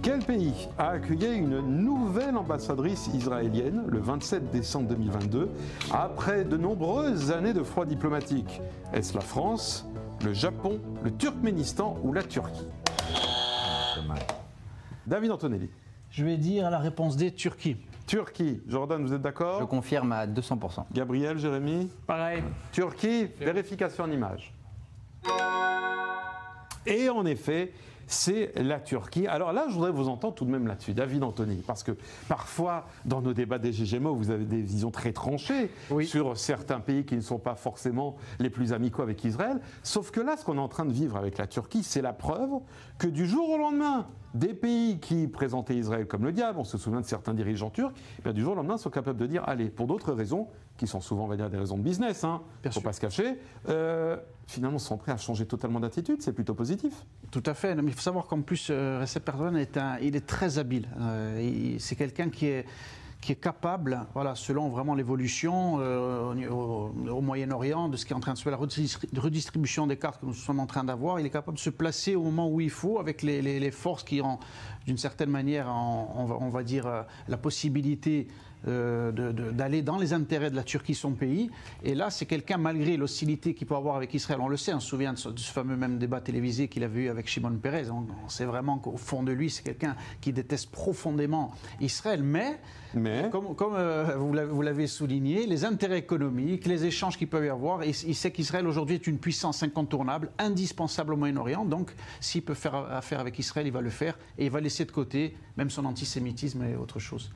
Quel pays a accueilli une nouvelle ambassadrice israélienne le 27 décembre 2022 après de nombreuses années de froid diplomatique? Est-ce la France, le Japon, le Turkménistan ou la Turquie? David Antonelli. Je vais dire la réponse D, Turquie. Turquie. Jordan, vous êtes d'accord? Je confirme à 200%. Gabriel, Jérémy? Pareil. Turquie, vérification en image. Et en effet, c'est la Turquie. Alors là, je voudrais vous entendre tout de même là-dessus, David Anthony, parce que parfois, dans nos débats des GGMO, vous avez des visions très tranchées sur certains pays qui ne sont pas forcément les plus amicaux avec Israël. Sauf que là, ce qu'on est en train de vivre avec la Turquie, c'est la preuve que du jour au lendemain, des pays qui présentaient Israël comme le diable, on se souvient de certains dirigeants turcs, eh bien, du jour au lendemain, sont capables de dire, allez, pour d'autres raisons, qui sont souvent, on va dire, des raisons de business, il ne faut pas se cacher, finalement, sont prêts à changer totalement d'attitude, c'est plutôt positif. Tout à fait, mais il faut savoir qu'en plus, Recep Erdogan il est très habile. C'est quelqu'un qui est capable, voilà, selon vraiment l'évolution au Moyen-Orient, de ce qui est en train de se faire, la redistribution des cartes que nous sommes en train d'avoir, il est capable de se placer au moment où il faut, avec les forces qui ont, d'une certaine manière, on va dire, la possibilité d'aller dans les intérêts de la Turquie, son pays. Et là, c'est quelqu'un, malgré l'hostilité qu'il peut avoir avec Israël, on le sait, on se souvient de ce fameux même débat télévisé qu'il avait eu avec Shimon Peres, on sait vraiment qu'au fond de lui, c'est quelqu'un qui déteste profondément Israël, mais comme vous l'avez souligné, les intérêts économiques, les échanges qu'il peut y avoir, il sait qu'Israël aujourd'hui est une puissance incontournable, indispensable au Moyen-Orient, donc s'il peut faire affaire avec Israël, il va le faire, et il va laisser de côté même son antisémitisme et autre chose.